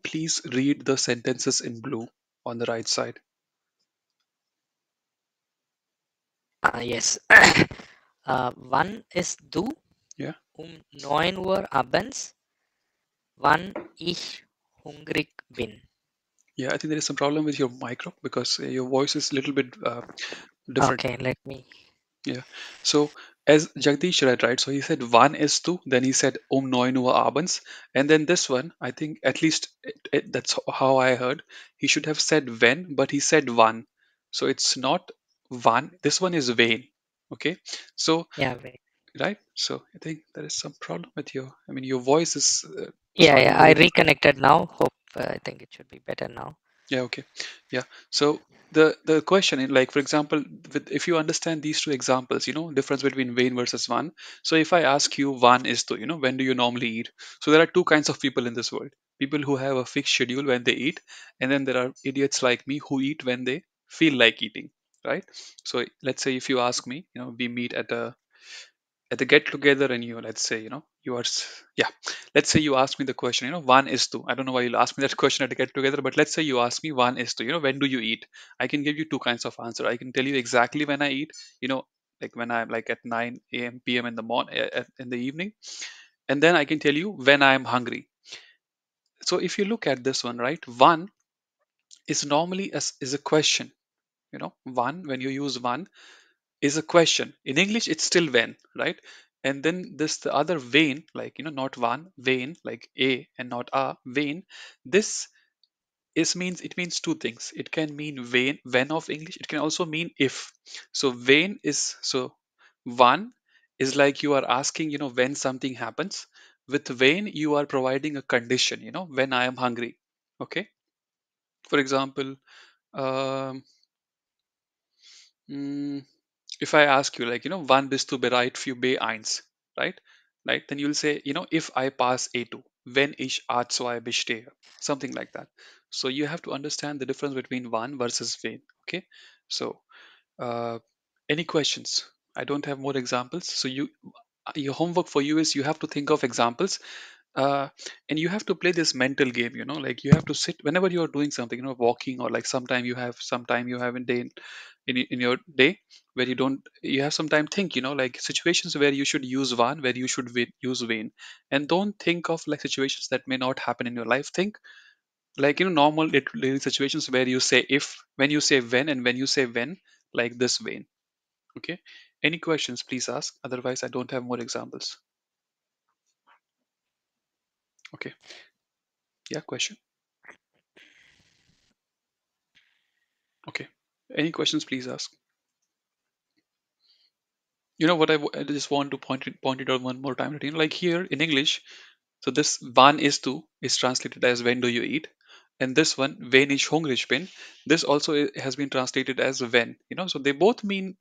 please read the sentences in blue on the right side? Yes. Wann ist du Yeah. 9 Uhr abends, wann ich hungrig bin? Yeah, I think there is some problem with your micro because your voice is a little bit different. Okay, let me. Yeah. So as Jagdish read, right? So he said one is two, then he said neun Uhr abends, and then this one, I think at least that's how I heard. He should have said when, but he said one. So it's not one. This one is vain. Okay. So Yeah, wait. right. So I think there is some problem with your. I mean, your voice is Yeah, sounding yeah. I very different. reconnected now. Hope I think it should be better now. Yeah, okay. Yeah. So the question in, like, for example, if you understand these two examples, difference between vain versus one. So if I ask you one is to, when do you normally eat? So there are two kinds of people in this world. People who have a fixed schedule when they eat, and then there are idiots like me who eat when they feel like eating, right? So let's say if you ask me, we meet at a get together, and let's say you are yeah, let's say you ask me the question, one is to, I don't know why you'll ask me that question at a get together, but let's say you ask me one is to, when do you eat? I can give you two kinds of answer. I can tell you exactly when I eat, you know like when I'm like at 9 a.m. p.m. in the morning, in the evening, and then I can tell you when I am hungry. So if you look at this one, right, one is normally as is a question. One, when you use one, is a question. In English, it's still when, right? And then this the other vein, like not one vein, like a and not a vein. This is means it means two things. It can mean vein, when of English. It can also mean if. So vein is so one is like you are asking, when something happens. With vein, you are providing a condition. When I am hungry. Okay. For example, um, mm, if I ask you, like, wann bist du bereit für B1, right? Right? Then you'll say, if I pass A2, wenn ich A2 bestehe, something like that. So you have to understand the difference between wann versus when. Okay. So, uh, any questions? I don't have more examples. So your homework for you is you have to think of examples, uh, and you have to play this mental game. Like you have to sit whenever you are doing something, walking, or like sometime you have in day in your day where you have some time think, like situations where you should use one, where you should use vain, and don't think of like situations that may not happen in your life. Think like normal daily situations where you say if, when you say when, and when you say when, like this vain. Okay. Any questions, please ask, otherwise I don't have more examples. Okay. Yeah, question. Okay. Any questions, please ask. What I just want to point it out one more time, that, like here in English, so this "wann isst du" is translated as "when do you eat," and this one "wen ich hungrig bin," this also has been translated as "when." So they both mean.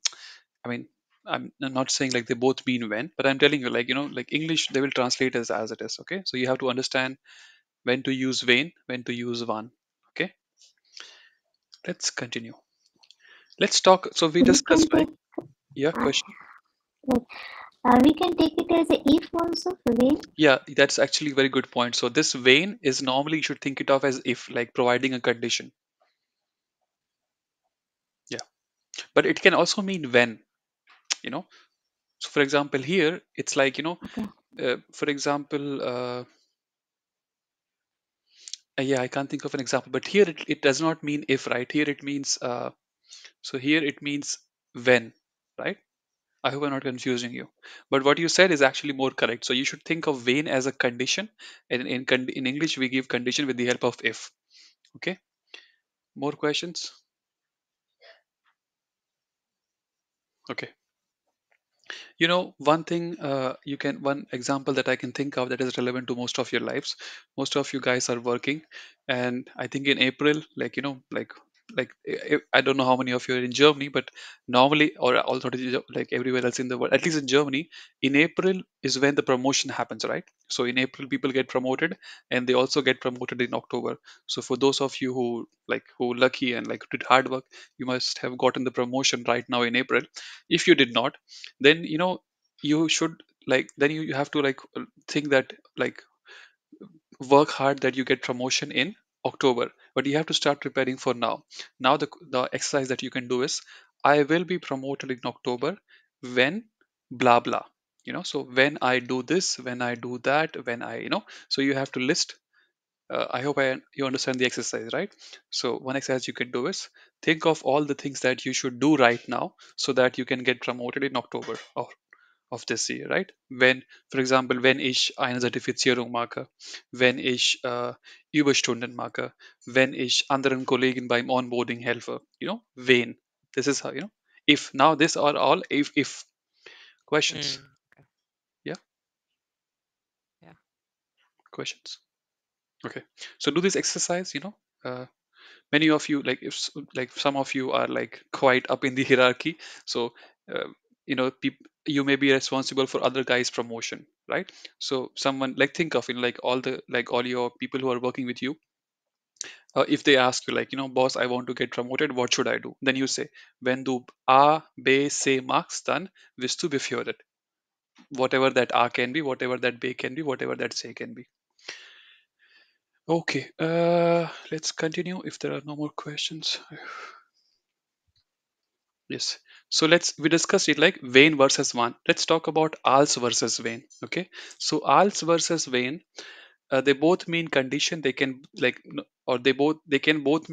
I mean, I'm not saying like they both mean "when," but I'm telling you, like like English, they will translate as it is. Okay, so you have to understand when to use "when," when to use "wann." Okay, let's continue. Let's talk. So we We can discussed, right? take Yeah, question. like we can take it as a if also when. Yeah, that's actually a very good point. So this "when" is normally you should think it of as if, like providing a condition. Yeah, but it can also mean when. You know So, for example, here it's like, Okay. for example, yeah, I can't think of an example, but here it does not mean if, right? Here it means, so here it means when, right? I hope I'm not confusing you. But what you said is actually more correct. So you should think of when as a condition, and in English we give condition with the help of if. Okay. More questions? Okay. One thing, one example that I can think of that is relevant to most of your lives. Most of you guys are working, and I think in April, like I don't know how many of you are in Germany, but normally, or also like everywhere else in the world, at least in Germany, in April is when the promotion happens, right? So in April, people get promoted, and they also get promoted in October. So for those of you who lucky and like did hard work, you must have gotten the promotion right now in April. If you did not, then you should, like then you have to like think that, like work hard that you get promotion in October, but you have to start preparing for now. Now the exercise that you can do is, I will be promoted in October when blah blah. So when I do this, when I do that, when I, so you have to list. I hope you understand the exercise, right? So one exercise you can do is, think of all the things that you should do right now so that you can get promoted in October of this year, right? Wenn, für Example, wenn ich eine Zertifizierung mache, wenn ich Überstunden mache, wenn ich anderen Kollegen beim Onboarding helfe, when. This is how, if. Now, these are all if questions. Mm, Yeah, yeah. questions. Okay. So do this exercise, many of you, like like some of you are like quite up in the hierarchy, so uh, you may be responsible for other guys promotion, right? So someone, like, think of it, like all your people who are working with you, if they ask you, like, boss, I want to get promoted, what should I do? Then you say, when du a b c machst, dann wirst du befördert. Whatever that a can be, whatever that b can be, whatever that c can be. Okay, let's continue if there are no more questions. Yes. So we discussed it like Wayne versus one. Let's talk about Als versus Wayne. Okay. So Als versus Wayne, they both mean condition. They can, like, or they can both